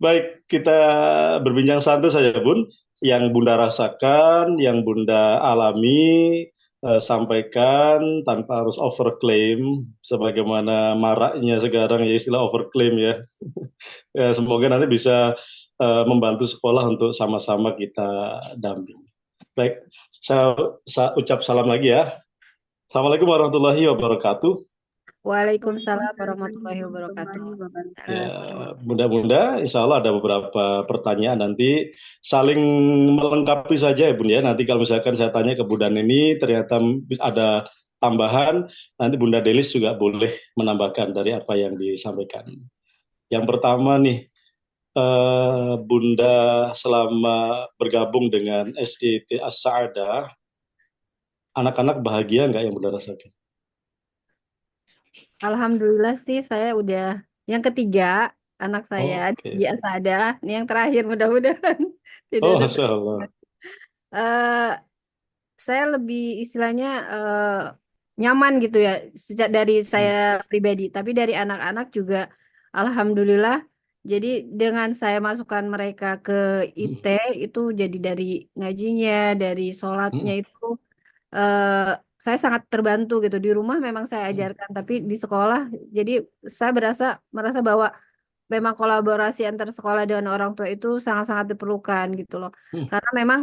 Baik, kita berbincang santai saja, Bun. Yang Bunda rasakan, yang Bunda alami, sampaikan tanpa harus overclaim, sebagaimana maraknya sekarang ya istilah overclaim ya. Ya, semoga nanti bisa membantu sekolah untuk sama-sama kita dampingi. Baik, saya ucap salam lagi ya. Assalamualaikum warahmatullahi wabarakatuh. Waalaikumsalam Waalaikumsalam warahmatullahi wabarakatuh. warahmatullahi Ya, wabarakatuh. Bunda-bunda, insya Allah ada beberapa pertanyaan nanti saling melengkapi saja ya Bun ya. Nanti kalau misalkan saya tanya ke Bunda ini ternyata ada tambahan, nanti Bunda Delis juga boleh menambahkan dari apa yang disampaikan. Yang pertama nih, Bunda selama bergabung dengan SIT As-Sa'adah, anak-anak bahagia nggak yang Bunda rasakan? Alhamdulillah sih saya udah yang ketiga anak saya Oke. biasa ada. Ini yang terakhir mudah-mudahan tidak Oh, ada Masya Allah. eh saya lebih istilahnya nyaman gitu ya sejak dari Hmm, saya pribadi. Tapi dari anak-anak juga Alhamdulillah. Jadi dengan saya masukkan mereka ke hmm, IT itu jadi dari ngajinya, dari sholatnya hmm, itu eh, saya sangat terbantu gitu. Di rumah memang saya hmm, ajarkan, tapi di sekolah jadi saya merasa bahwa memang kolaborasi antar sekolah dengan orang tua itu sangat-sangat diperlukan gitu loh. hmm, Karena memang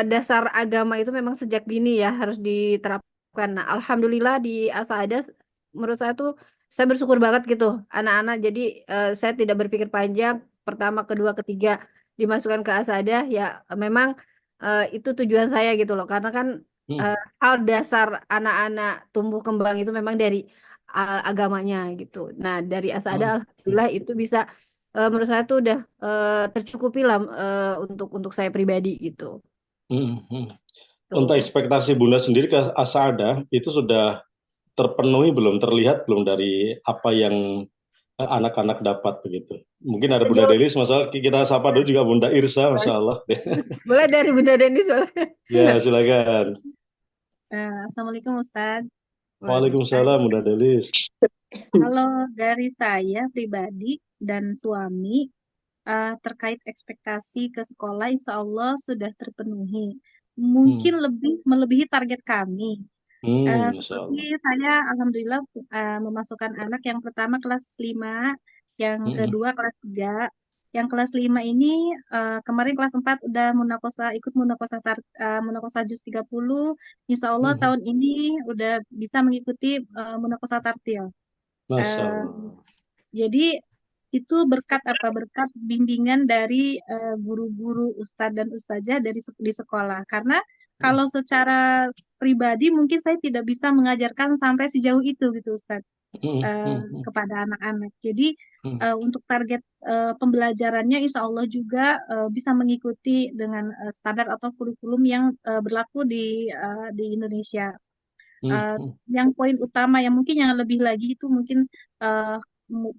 dasar agama itu memang sejak dini ya harus diterapkan. Nah, alhamdulillah di Asada menurut saya tuh saya bersyukur banget gitu anak-anak. Jadi saya tidak berpikir panjang. Pertama, kedua, ketiga dimasukkan ke Asada ya memang itu tujuan saya gitu loh. Karena kan hmm, hal dasar anak-anak tumbuh kembang itu memang dari agamanya gitu. Nah, dari Asada hmm, hmm. alhamdulillah itu bisa menurut saya tuh udah tercukupi lah untuk saya pribadi gitu. Hmm, hmm. Untuk Tuh. ekspektasi Bunda sendiri ke Asada itu sudah terpenuhi belum, terlihat belum dari apa yang anak-anak dapat begitu. Mungkin ada Bunda Sejauh Delis, masalah kita sapa dulu juga Bunda Irsa, Masya Allah. boleh dari Bunda Denis boleh. Ya, silakan. Assalamualaikum Ustadz. Waalaikumsalam. Waalaikumsalam Bunda Delis. Kalau dari saya pribadi dan suami terkait ekspektasi ke sekolah, insya Allah sudah terpenuhi. Hmm, Mungkin lebih melebihi target kami. Masya Seperti Allah. saya, alhamdulillah memasukkan anak yang pertama kelas 5, yang Hmm, kedua kelas 3. Yang kelas 5 ini kemarin kelas 4 udah ikut munakosa juz 30. Insya Allah hmm, tahun ini udah bisa mengikuti munakosa tartil. Masya Eh, Allah. jadi itu berkat apa? Berkat bimbingan dari guru-guru ustadz dan ustazah di sekolah. Karena Hmm, kalau secara pribadi mungkin saya tidak bisa mengajarkan sampai sejauh itu gitu Ustadz, hmm, hmm, hmm, kepada anak-anak. Jadi hmm, untuk target pembelajarannya insya Allah juga bisa mengikuti dengan standar atau kurikulum yang berlaku di Indonesia. hmm, Eh, hmm, yang poin utama yang mungkin yang lebih lagi itu mungkin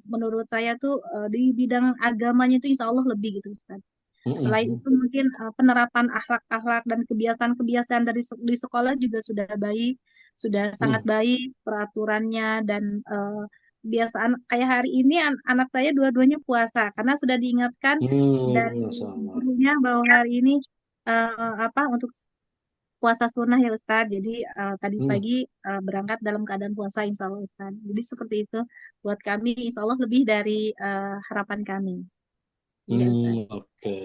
menurut saya tuh di bidang agamanya itu insya Allah lebih gitu Ustaz. hmm, Selain hmm, itu mungkin penerapan akhlak-akhlak dan kebiasaan-kebiasaan di sekolah juga sudah baik, sudah sangat hmm, baik peraturannya dan kebiasaan kayak hari ini anak saya dua-duanya puasa karena sudah diingatkan dari Masya Allah. gurunya bahwa hari ini apa untuk puasa sunnah ya Ustadz. Jadi tadi Hmm, pagi berangkat dalam keadaan puasa insya Allah Ustadz. Jadi seperti itu buat kami insya Allah lebih dari harapan kami. Iya Ustadz. oke.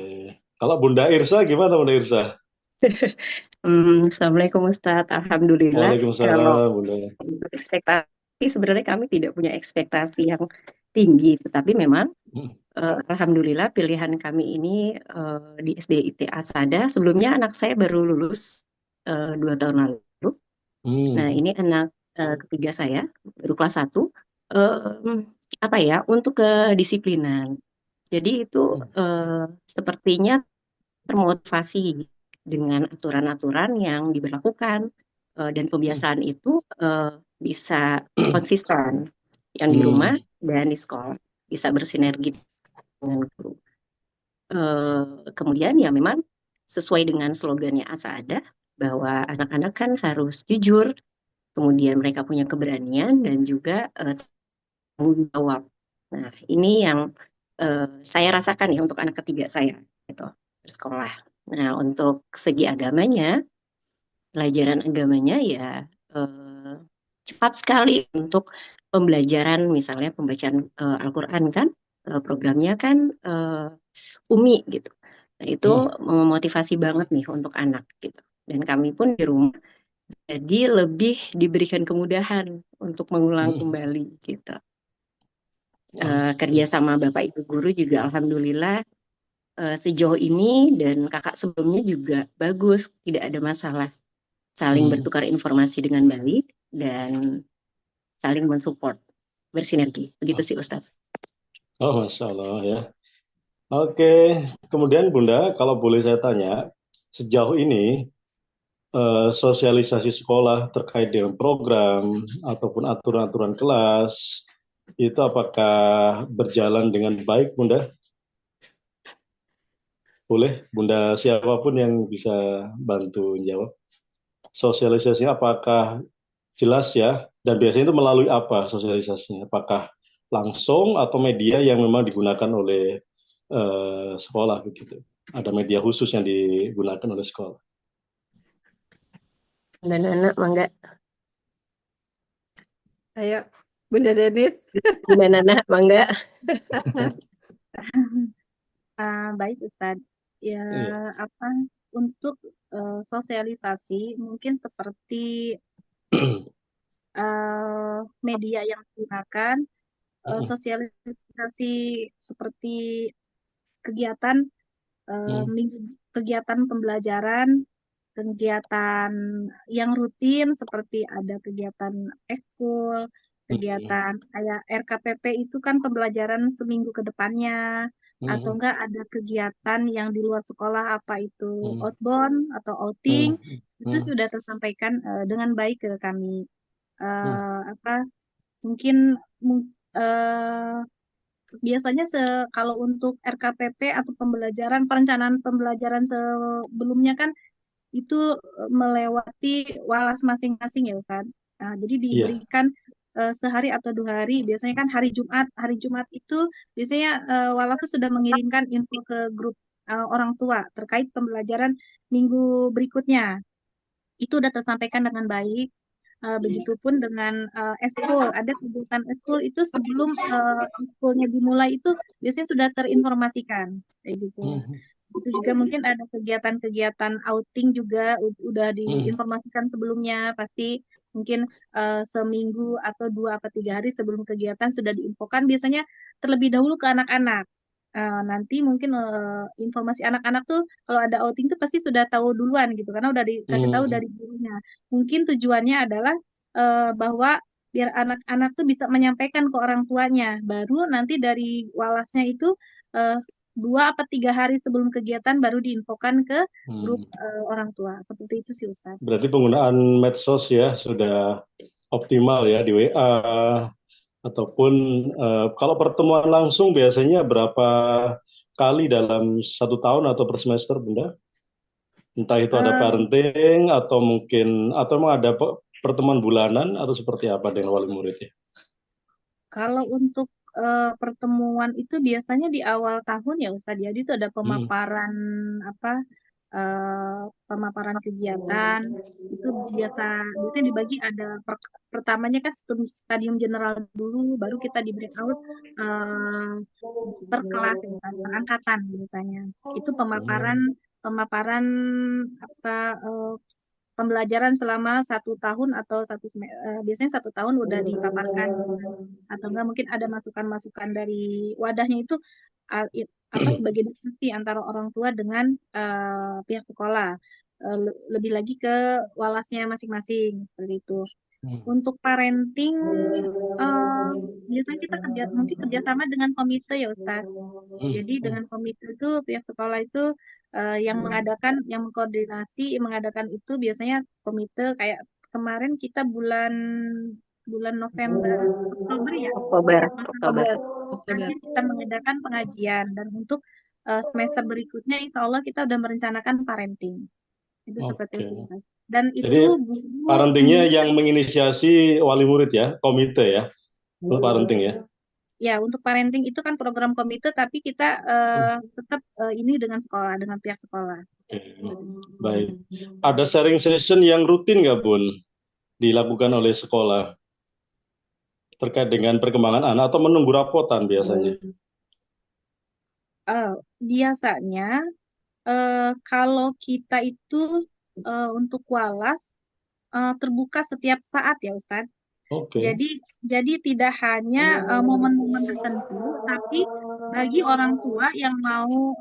Kalau Bunda Irsa gimana Bunda Irsa? Assalamualaikum Ustadz. Alhamdulillah, kalau Waalaikumsalam Bunda. untuk ekspektasi sebenarnya kami tidak punya ekspektasi yang tinggi, tetapi memang Hmm, Alhamdulillah pilihan kami ini di SDIT Asada. Sebelumnya anak saya baru lulus 2 tahun lalu. Nah, hmm, ini anak ketiga saya, baru kelas 1. Em, apa ya, untuk kedisiplinan. Jadi itu hmm, eh, sepertinya termotivasi dengan aturan-aturan yang diberlakukan dan hmm, kebiasaan itu bisa konsisten yang di rumah hmm, dan di sekolah bisa bersinergi dengan guru. Kemudian ya memang sesuai dengan slogannya Asada bahwa anak-anak kan harus jujur, kemudian mereka punya keberanian dan juga tanggung jawab. Nah, ini yang saya rasakan ya untuk anak ketiga saya gitu bersekolah. Nah, untuk segi agamanya, pelajaran agamanya ya eh, cepat sekali untuk pembelajaran, misalnya pembacaan Al-Quran kan, programnya kan UMI gitu. Nah, itu memotivasi banget nih untuk anak gitu. Dan kami pun di rumah jadi lebih diberikan kemudahan untuk mengulang kembali gitu. Kerja sama Bapak Ibu guru juga alhamdulillah sejauh ini dan kakak sebelumnya juga bagus, tidak ada masalah. Saling bertukar informasi dengan baik dan saling mensupport, bersinergi. Begitu sih Ustadz. Oh, Masya Allah ya. Oke, kemudian Bunda, kalau boleh saya tanya, sejauh ini sosialisasi sekolah terkait dengan program ataupun aturan-aturan kelas itu apakah berjalan dengan baik, Bunda? Boleh, Bunda siapapun yang bisa bantu jawab. Sosialisasinya apakah jelas ya? Dan biasanya itu melalui apa sosialisasinya? Apakah langsung atau media yang memang digunakan oleh sekolah begitu? Ada media khusus yang digunakan oleh sekolah. Dan anak mangga. Ayo, Bunda Denis. Bunda Nana mangga. Baik Ustadz. Ya, Iya. apa untuk sosialisasi mungkin seperti media yang digunakan, sosialisasi seperti kegiatan kegiatan pembelajaran, kegiatan yang rutin seperti ada kegiatan ekskul, kegiatan kayak RKPP itu kan pembelajaran seminggu ke depannya, atau enggak ada kegiatan yang di luar sekolah apa itu outbound atau outing, itu sudah tersampaikan dengan baik ke kami. Apa mungkin biasanya kalau untuk RKPP atau perencanaan pembelajaran sebelumnya kan itu melewati walas masing-masing ya Ustaz. Nah, jadi Iya. diberikan sehari atau 2 hari, biasanya kan hari Jumat itu biasanya walasnya sudah mengirimkan info ke grup orang tua terkait pembelajaran minggu berikutnya. Itu sudah tersampaikan dengan baik. Begitupun dengan eskul, ada kegiatan eskul itu sebelum eskulnya dimulai itu biasanya sudah terinformasikan kayak gitu. Itu juga mungkin ada kegiatan-kegiatan outing juga udah diinformasikan sebelumnya, pasti mungkin seminggu atau 2 atau 3 hari sebelum kegiatan sudah diinfokan biasanya terlebih dahulu ke anak-anak. Nanti mungkin informasi anak-anak tuh kalau ada outing tuh pasti sudah tahu duluan gitu karena udah dikasih tahu dari gurunya. Mungkin tujuannya adalah bahwa biar anak-anak tuh bisa menyampaikan ke orang tuanya. Baru nanti dari walasnya itu 2 atau 3 hari sebelum kegiatan baru diinfokan ke grup orang tua. Seperti itu sih Ustaz. Berarti penggunaan medsos ya sudah optimal ya di WA ataupun kalau pertemuan langsung biasanya berapa kali dalam 1 tahun atau per semester, Bunda? Entah itu ada parenting atau mungkin atau memang ada pertemuan bulanan atau seperti apa dengan wali murid ya? Kalau untuk pertemuan itu biasanya di awal tahun ya Ustaz. Jadi itu ada pemaparan pemaparan kegiatan itu biasanya dibagi ada pertamanya kan stadium general dulu, baru kita di breakout per kelas ya Ustaz, per angkatan biasanya. Itu pemaparan pembelajaran selama 1 tahun atau biasanya 1 tahun udah dipaparkan gitu kan. Atau enggak mungkin ada masukan-masukan dari wadahnya itu sebagai diskusi antara orang tua dengan pihak sekolah. Lebih lagi ke walasnya masing-masing seperti itu. Untuk parenting biasanya kita mungkin kerjasama dengan komite ya Ustaz. Jadi dengan komite itu pihak sekolah itu yang mengkoordinasi, mengadakan itu biasanya komite kayak kemarin kita bulan Oktober ya. Oktober. Nanti kita mengadakan pengajian dan untuk semester berikutnya Insya Allah kita udah merencanakan parenting. Itu seperti itu. Dan Jadi itu parentingnya yang menginisiasi wali murid ya, komite ya, untuk parenting ya. ya untuk parenting itu kan program komite, tapi kita tetap ini dengan sekolah, dengan pihak sekolah. Oke, baik. Ada sharing session yang rutin nggak, Bun, dilakukan oleh sekolah terkait dengan perkembangan anak atau menunggu rapotan biasanya? Biasanya kalau kita itu untuk walas terbuka setiap saat ya Ustadz. Oke. Jadi tidak hanya momen-momen tertentu, tapi bagi orang tua yang mau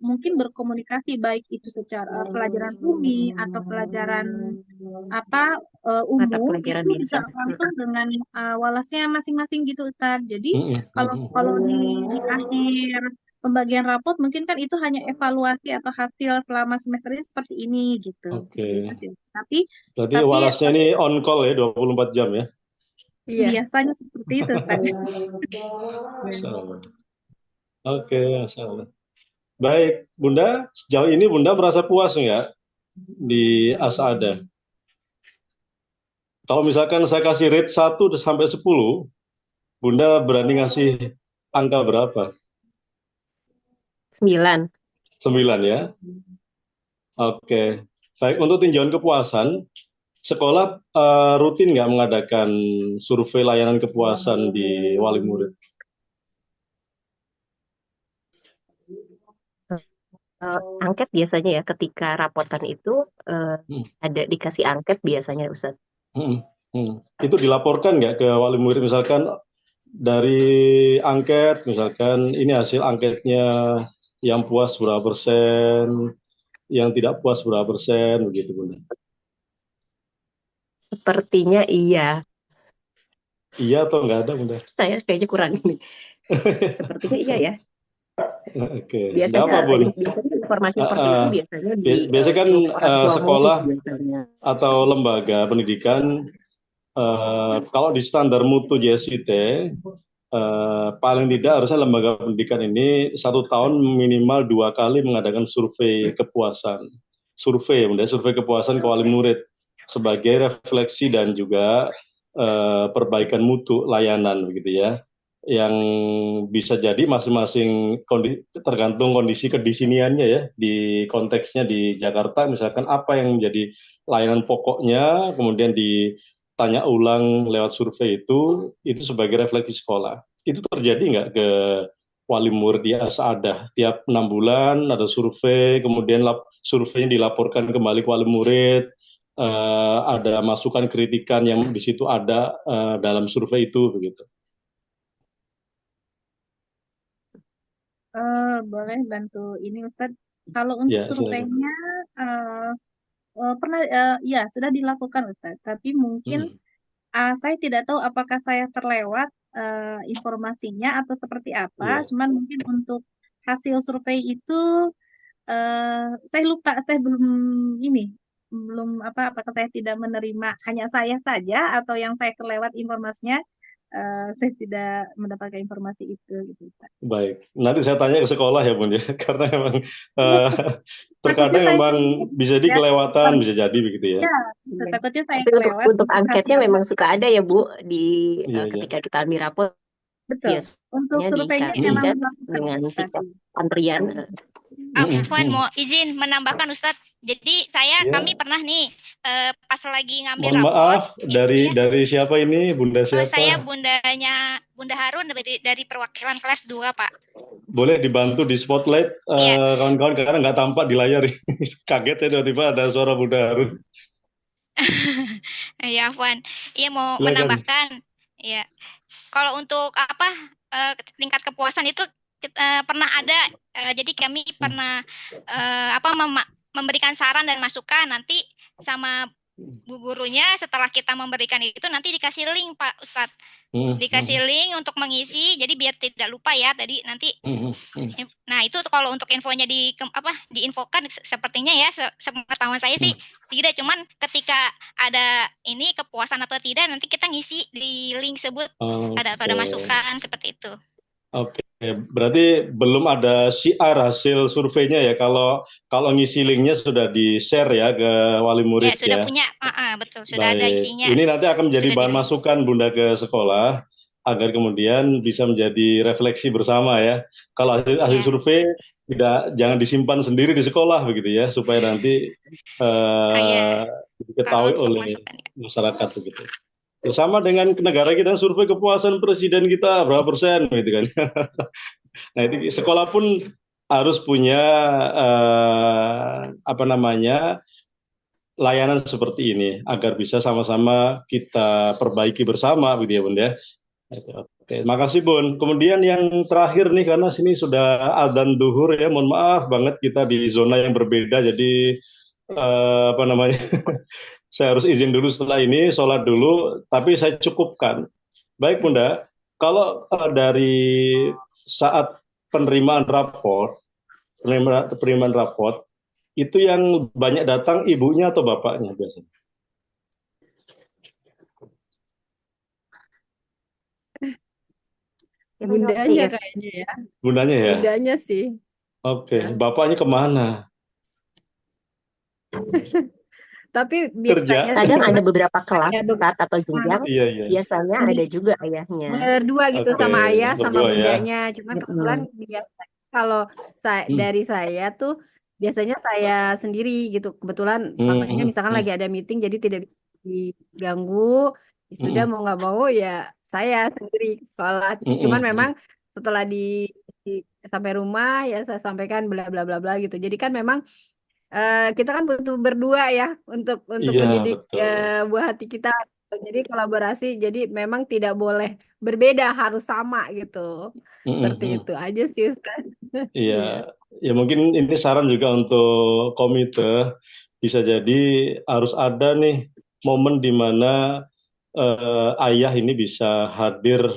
mungkin berkomunikasi baik itu secara pelajaran umum atau pelajaran Mata umum pelajaran itu biasa. bisa langsung dengan walasnya masing-masing gitu Ustadz. Jadi kalau di akhir pembagian rapot mungkin kan itu hanya evaluasi atau hasil selama semester ini seperti ini gitu. Oke. Tapi Berarti walasnya ini on call ya, 24 jam ya? Iya. biasanya seperti itu Ustaz. Masalah. Oke, masalah. Baik, Bunda, sejauh ini Bunda merasa puas nggak di Asada? Kalau misalkan saya kasih rate 1 sampai 10, Bunda berani ngasih angka berapa? 9. 9 ya? Oke. Baik, untuk tinjauan kepuasan, sekolah rutin nggak mengadakan survei layanan kepuasan di wali murid? Angket biasanya ya, ketika rapotan itu ada dikasih angket biasanya Ustadz. Itu dilaporkan nggak ke wali murid, misalkan dari angket, misalkan ini hasil angketnya, yang puas berapa persen, yang tidak puas berapa persen, begitu Bunda? Sepertinya iya. Iya atau nggak ada Bunda? Saya kayaknya kurang ini. Sepertinya iya ya. Oke. Biasanya Nggak apa, Bun? biasanya informasi seperti itu biasanya di Biasanya kan grup orang tua sekolah murid biasanya. atau lembaga pendidikan, kalau di standar mutu JSIT, paling tidak harusnya lembaga pendidikan ini 1 tahun minimal 2 kali mengadakan survei kepuasan. Survei kepuasan ke wali murid sebagai refleksi dan juga perbaikan mutu layanan, begitu ya. Yang bisa jadi masing-masing tergantung kondisi kedisiniannya ya, di konteksnya di Jakarta misalkan apa yang menjadi layanan pokoknya, kemudian ditanya ulang lewat survei itu sebagai refleksi sekolah. Itu terjadi nggak ke wali murid di Asada? Tiap 6 bulan ada survei, kemudian surveinya dilaporkan kembali ke wali murid, ada masukan kritikan yang di situ ada dalam survei itu, begitu. Boleh bantu ini Ustadz. Kalau untuk Ya, silakan. surveinya pernah ya sudah dilakukan Ustadz, tapi mungkin saya tidak tahu apakah saya terlewat informasinya atau seperti apa. Cuman mungkin untuk hasil survei itu saya lupa, saya belum apakah saya tidak menerima, hanya saya saja atau yang saya kelewat informasinya. Saya tidak mendapatkan informasi itu gitu Ustaz. Baik, nanti saya tanya ke sekolah ya Bun ya, karena memang terkadang memang bisa jadi kelewatan, bisa jadi begitu ya. Ya, takutnya saya Tapi kelewat. untuk angketnya memang suka ada ya Bu di Iya, ketika kita ambil rapot. Betul. Untuk surveinya memang dengan tiket antrian. Afwan mau izin menambahkan Ustadz. Jadi kami pernah nih pas lagi ngambil Mohon rapot. maaf, dari siapa ini? Bunda siapa? Saya Bunda Harun dari perwakilan kelas 2 Pak. Boleh dibantu di spotlight kawan-kawan, karena nggak tampak di layar. Kaget saya tiba-tiba ada suara Bunda Harun. Ya Afwan. Iya mau Silakan. menambahkan. Ya. Kalau untuk tingkat kepuasan itu pernah ada, jadi kami pernah memberikan saran dan masukan, nanti sama bu gurunya setelah kita memberikan itu nanti dikasih link Pak Ustadz, dikasih link untuk mengisi, jadi biar tidak lupa ya tadi nanti. Nah itu kalau untuk infonya diinfokan sepertinya ya, sepengetahuan saya sih tidak, cuman ketika ada ini kepuasan atau tidak nanti kita ngisi di link sebut atau ada masukan seperti itu. Oke, berarti belum ada syiar hasil surveinya ya. Kalau ngisi linknya sudah di-share ya ke wali murid ya. Sudah punya, betul, sudah Baik. ada isinya. Ini nanti akan menjadi bahan masukan Bunda ke sekolah. agar kemudian bisa menjadi refleksi bersama ya. Kalau hasil Ya. survei jangan disimpan sendiri di sekolah begitu ya, supaya nanti Ya. Kalau diketahui untuk oleh masukan ya. masyarakat begitu. Ya, sama dengan negara kita survei kepuasan presiden kita berapa persen gitu kan. Nah itu sekolah pun harus punya layanan seperti ini agar bisa sama-sama kita perbaiki bersama gitu ya Bun ya. Oke, makasih Bun. Kemudian yang terakhir nih, karena sini sudah adzan duhur ya, mohon maaf banget kita di zona yang berbeda, jadi saya harus izin dulu setelah ini, sholat dulu, tapi saya cukupkan. Baik Bunda, kalau dari saat penerimaan raport, itu yang banyak datang ibunya atau bapaknya biasanya? Bundanya kayaknya ya. Bundanya ya? Bundanya sih. Oke, bapaknya kemana? Tapi Kerja. biasanya Kadang sih ada beberapa kelas ada atau jenjang, Iya. biasanya ada juga ayahnya. berdua gitu Oke, sama ayah sama berdua ya. bundanya. Cuman kebetulan biasanya kalau dari saya tuh biasanya saya sendiri gitu. Kebetulan papanya misalkan lagi ada meeting jadi tidak bisa diganggu. Sudah mau nggak mau ya saya sendiri ke sekolah. Cuman memang setelah sampai rumah ya saya sampaikan bla bla bla bla gitu. Jadi kan memang kita kan butuh berdua ya untuk Iya, mendidik betul. buah hati kita. Jadi kolaborasi, jadi memang tidak boleh berbeda, harus sama gitu. Seperti itu aja sih Ustaz. Iya, ya mungkin ini saran juga untuk komite, bisa jadi harus ada nih momen di mana ayah ini bisa hadir,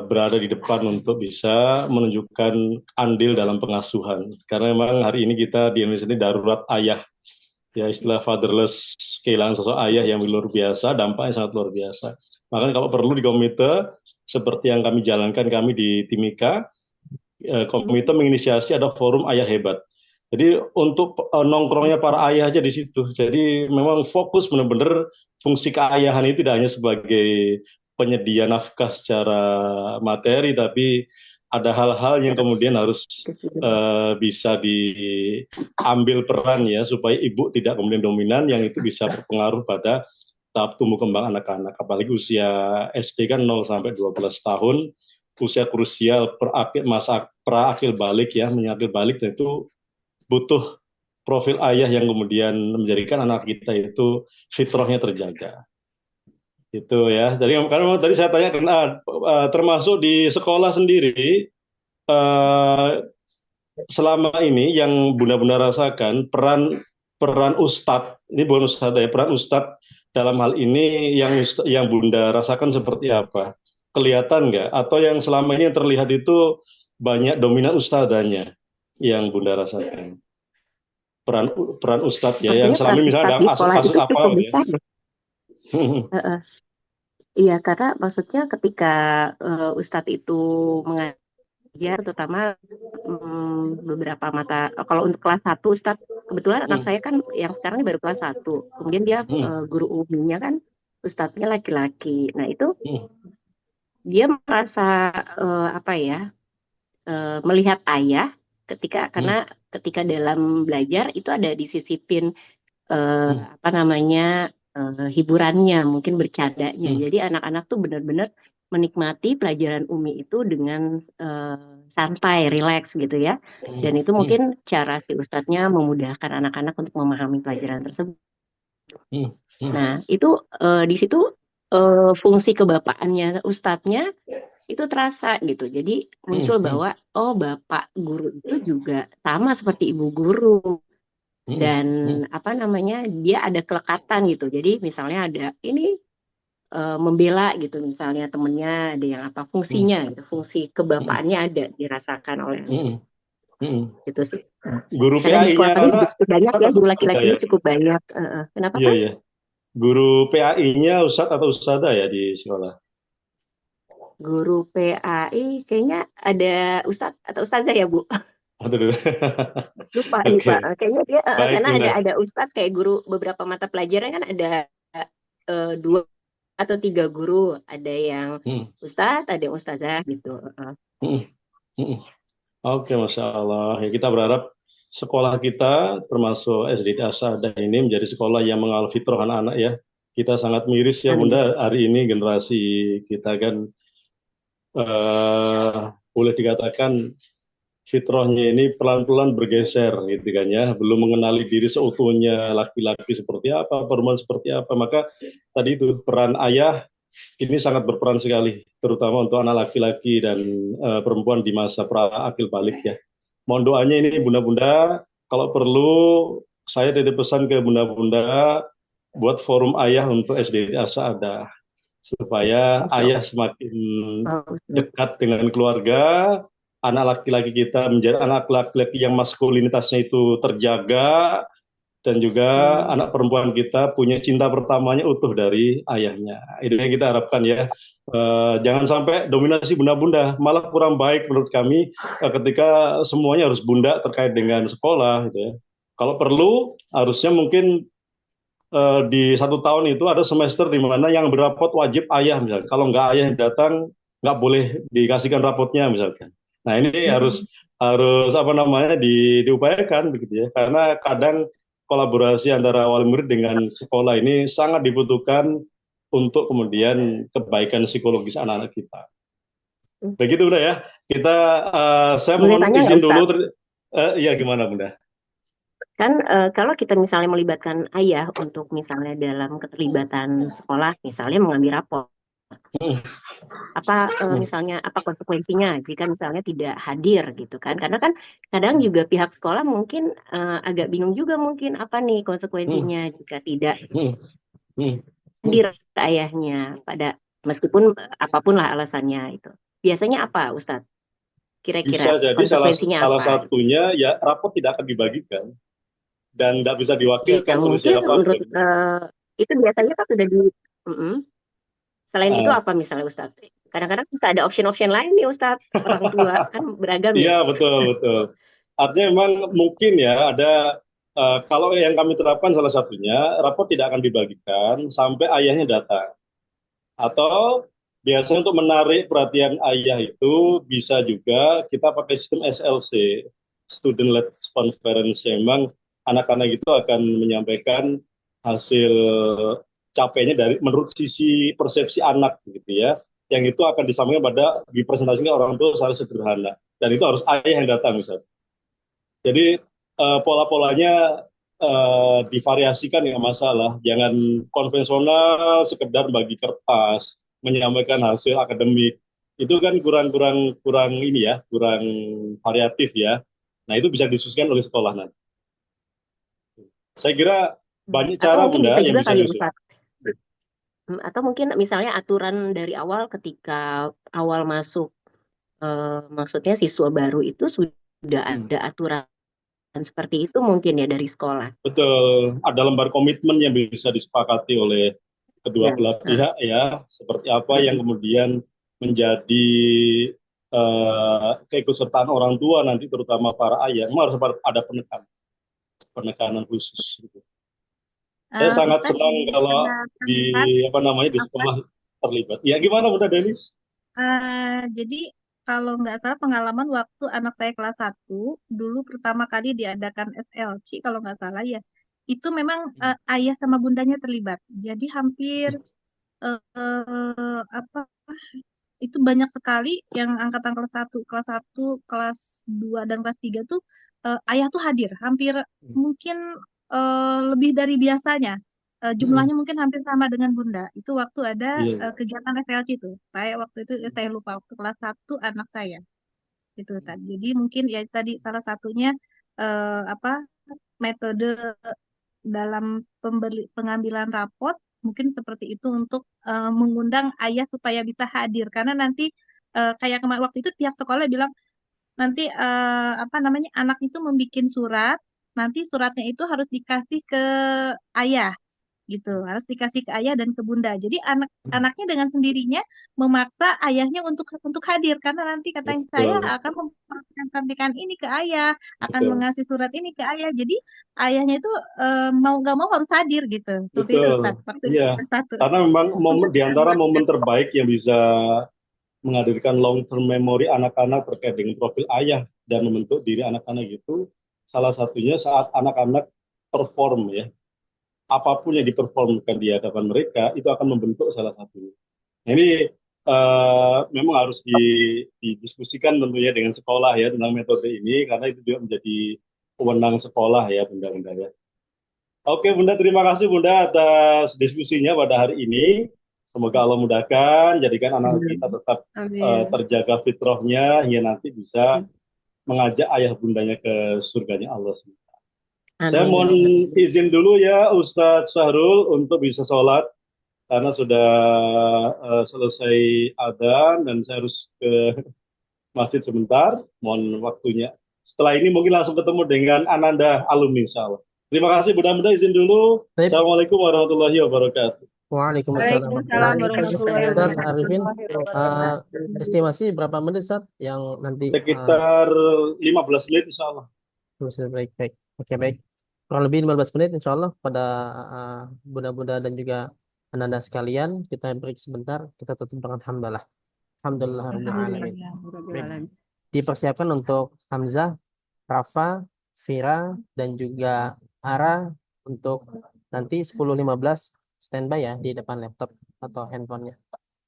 berada di depan untuk bisa menunjukkan andil dalam pengasuhan. Karena memang hari ini kita di Indonesia ini darurat ayah, ya istilah fatherless, kehilangan sosok ayah yang luar biasa, dampaknya sangat luar biasa. Makanya kalau perlu di komite, seperti yang kami jalankan kami di Timika, komite menginisiasi ada forum ayah hebat. Jadi untuk nongkrongnya para ayah aja di situ. Jadi memang fokus benar-benar fungsi keayahan itu tidak hanya sebagai penyedia nafkah secara materi, tapi ada hal-hal yang kemudian harus bisa diambil peran ya, supaya ibu tidak kemudian dominan, yang itu bisa berpengaruh pada tahap tumbuh kembang anak-anak. Apalagi usia SD kan 0 sampai 12 tahun, usia krusial masa pra-akil balik ya, menyakil balik, dan itu butuh profil ayah yang kemudian menjadikan anak kita itu fitrahnya terjaga. Itu ya. Jadi karena tadi saya tanya termasuk di sekolah sendiri, selama ini yang bunda-bunda rasakan peran ustadz, ini bukan ustadz ya, peran ustadz dalam hal ini yang bunda rasakan seperti apa? Kelihatan nggak? Atau yang selama ini yang terlihat itu banyak dominan ustadzanya yang bunda rasakan? Peran ustadz ya, yang selama ini misalnya ada kasus apa ya? Iya, karena maksudnya ketika ustadz itu mengajar, terutama beberapa mata, kalau untuk kelas 1 Ustadz, kebetulan anak saya kan yang sekarang baru kelas 1, kemudian dia guru umumnya kan Ustadznya laki-laki. Nah itu dia merasa melihat ayah karena ketika dalam belajar itu ada disisipin hiburannya, mungkin bercandanya. Jadi anak-anak tuh benar-benar menikmati pelajaran Umi itu dengan santai, rileks gitu ya. Dan itu mungkin cara si ustadznya memudahkan anak-anak untuk memahami pelajaran tersebut. Nah, itu di situ fungsi kebapaannya ustadznya itu terasa gitu. Jadi muncul bahwa bapak guru itu juga sama seperti ibu guru. Dan dia ada kelekatan gitu. Jadi misalnya ada ini membela gitu, misalnya temennya ada yang apa fungsinya gitu, fungsi kebapaannya ada dirasakan oleh gitu sih. Guru Karena di sekolah kami juga cukup banyak ya, guru laki-lakinya cukup banyak. Kenapa Pak? Iya. Guru PAI-nya ustadz atau ustadzah ya di sekolah? Guru PAI kayaknya ada ustadz atau ustadzah ya Bu? Lupa nih Pak. Kayaknya dia karena ada ustadz kayak guru beberapa mata pelajaran kan ada 2 atau 3 guru, ada yang ustadz, ada yang ustazah gitu. Hmm. Hmm. Oke, Masya Allah. Ya, kita berharap sekolah kita, termasuk SD Asada ini, menjadi sekolah yang mengawal fitrah anak-anak ya. Kita sangat miris ya, Amin. Bunda, hari ini generasi kita kan boleh dikatakan fitrahnya ini pelan-pelan bergeser gitu kan ya, belum mengenali diri seutuhnya, laki-laki seperti apa, perempuan seperti apa. Maka tadi itu peran ayah ini sangat berperan sekali, terutama untuk anak laki-laki dan perempuan di masa pra akil balik ya. Mohon doanya ini bunda-bunda, kalau perlu saya titip pesan ke bunda-bunda buat forum ayah untuk SD Asada supaya Insya ayah Allah. semakin Ustaz. dekat dengan keluarga, anak laki-laki kita menjadi anak laki-laki yang maskulinitasnya itu terjaga, dan juga anak perempuan kita punya cinta pertamanya utuh dari ayahnya. Itu yang kita harapkan ya. Jangan sampai dominasi bunda-bunda, malah kurang baik menurut kami ketika semuanya harus bunda terkait dengan sekolah gitu ya. Kalau perlu harusnya mungkin di 1 tahun itu ada semester di mana yang berapot wajib ayah misalnya. Kalau nggak ayah yang datang, nggak boleh dikasihkan rapotnya misalkan. Nah ini harus apa namanya diupayakan begitu ya. Karena kadang kolaborasi antara wali murid dengan sekolah ini sangat dibutuhkan untuk kemudian kebaikan psikologis anak-anak kita. Begitu Bunda ya. Kita saya Boleh mohon tanya nggak izin dulu. Ustadz? Ya gimana Bunda? Kan kalau kita misalnya melibatkan ayah untuk misalnya dalam keterlibatan sekolah, misalnya mengambil rapor, apa misalnya apa konsekuensinya jika misalnya tidak hadir gitu kan? Karena kan kadang juga pihak sekolah mungkin agak bingung juga mungkin apa nih konsekuensinya jika tidak hadir ayahnya pada meskipun apapun lah alasannya itu. Biasanya apa Ustadz? Bisa Kira-kira jadi konsekuensinya salah apa? satunya ya rapot tidak akan dibagikan dan tidak bisa diwakilkan Yang oleh mungkin menurut siapapun. itu biasanya kan sudah di Mm-mm. Selain itu Ah, apa misalnya Ustadz? Kadang-kadang bisa ada option-option lain nih Ustadz. Orang tua kan beragam ya. Iya betul betul. Artinya memang mungkin ya ada kalau yang kami terapkan salah satunya rapot tidak akan dibagikan sampai ayahnya datang. Atau biasanya untuk menarik perhatian ayah itu bisa juga kita pakai sistem SLC, Student Led Conference. Memang anak-anak itu akan menyampaikan hasil capainya dari menurut sisi persepsi anak gitu ya. Yang itu akan disampaikan pada dipresentasikan orang tua secara sederhana. Dan itu harus ayah yang datang misalnya. Jadi pola-polanya divariasikan ya masalah. Jangan konvensional sekedar bagi kertas, menyampaikan hasil akademik. Itu kan kurang ini ya, kurang variatif ya. Nah, itu bisa disusun oleh sekolah nanti. Saya kira banyak Atau cara mungkin Bunda bisa yang juga bisa kali disusun. Ustadz. Atau mungkin misalnya aturan dari awal ketika awal masuk, maksudnya siswa baru itu sudah ada aturan seperti itu mungkin ya dari sekolah. Betul, ada lembar komitmen yang bisa disepakati oleh kedua Ya. belah pihak ya, seperti apa yang kemudian menjadi keikutsertaan orang tua nanti terutama para ayah, harus ada penekanan khusus. Gitu. Saya sangat Ustadz, senang ini kalau ada di tambahan apa namanya di apa? sekolah terlibat. Ya gimana Bunda Denis? Jadi kalau nggak salah pengalaman waktu anak saya kelas 1 dulu pertama kali diadakan SLC kalau nggak salah ya, itu memang ayah sama bundanya terlibat. Jadi hampir apa itu banyak sekali yang angkatan kelas 2 dan kelas 3 tuh ayah tuh hadir hampir mungkin lebih dari biasanya. Jumlahnya mungkin hampir sama dengan Bunda. Itu waktu ada Iya. kegiatan SLC itu. Saya waktu itu saya lupa waktu kelas 1 anak saya itu tadi. Jadi mungkin ya tadi salah satunya apa metode dalam pengambilan rapot mungkin seperti itu untuk mengundang ayah supaya bisa hadir karena nanti kayak kemarin waktu itu pihak sekolah bilang nanti apa namanya anak itu membuat surat nanti suratnya itu harus dikasih ke ayah gitu. Harus dikasih ke ayah dan ke bunda. Jadi anak-anaknya dengan sendirinya memaksa ayahnya untuk hadir karena nanti katanya saya Betul, akan sampaikan ini ke ayah, akan betul, mengasih surat ini ke ayah. Jadi ayahnya itu mau nggak mau harus hadir gitu. Seperti itu betul. Ustaz. Waktu itu Iya, kelas satu. karena memang Untuk di kita antara momen melakukan. terbaik yang bisa menghadirkan long term memory anak-anak terkait dengan profil ayah dan membentuk diri anak-anak itu salah satunya saat anak-anak perform ya. Apapun yang diperformkan di hadapan mereka itu akan membentuk salah satunya. Nah, ini memang harus didiskusikan tentunya dengan sekolah ya tentang metode ini karena itu juga menjadi wewenang sekolah ya Bunda ya. Oke Bunda, terima kasih Bunda atas diskusinya pada hari ini. Semoga Allah mudahkan, jadikan anak kita tetap Amin. terjaga fitrahnya hingga nanti bisa mengajak ayah bundanya ke surganya Allah. Saya Amin. mohon izin dulu ya Ustadz Syahrul untuk bisa sholat karena sudah selesai adzan dan saya harus ke masjid sebentar. Mohon waktunya. Setelah ini mungkin langsung ketemu dengan Ananda alumni insya Allah. Terima kasih mudah-mudahan izin dulu. Baik. Assalamualaikum warahmatullahi wabarakatuh. Waalaikumsalam. Waalaikumsalam warahmatullahi Ustaz wabarakatuh. Arifin, estimasi berapa menit Ustaz yang nanti Sekitar 15 menit insya Allah. baik baik. Oke baik. Kurang lebih 15 menit insya Allah pada bunda-bunda dan juga anda sekalian kita break sebentar, kita tutup dengan hamdalah. Alhamdulillah rabbil alamin. Baik. Dipersiapkan untuk Hamzah, Rafa, Vira dan juga Ara untuk nanti 10.15 standby ya di depan laptop atau handphonenya.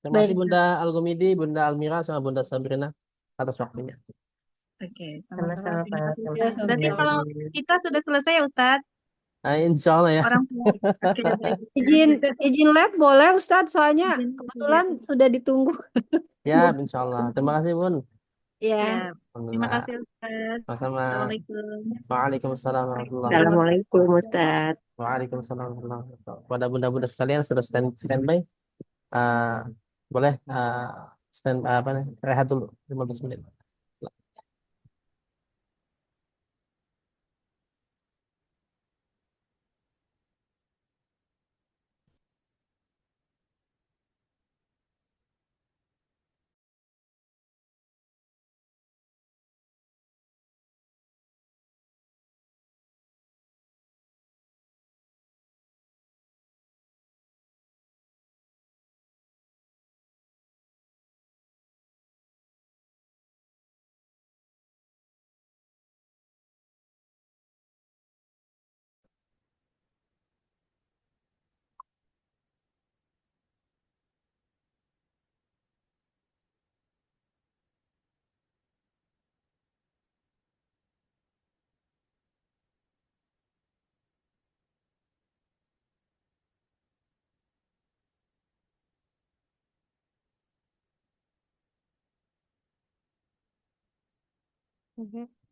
Terima kasih Baik. Bunda Algomidi, Bunda Almira sama Bunda Sabrina atas waktunya. Oke, Sama-sama, sama-sama. Terima kasih Pak. Ustaz. Berarti kalau kita sudah selesai ya Ustaz, Insya Allah ya. orang tua. Oke, baik. Izin lab boleh Ustadz, soalnya Izin. kebetulan sudah ditunggu. Ya, insya Allah. Terima kasih Bun. Ya. Ya, terima Alhamdulillah. kasih Ustaz. Sama-sama. Assalamualaikum. Waalaikumsalam warahmatullahi Assalamualaikum wabarakatuh. Ustaz. Waalaikumsalam warahmatullahi wabarakatuh. Pada bunda-bunda sekalian sudah standby. Boleh apa nih? Rehat dulu 15 menit. Mhm.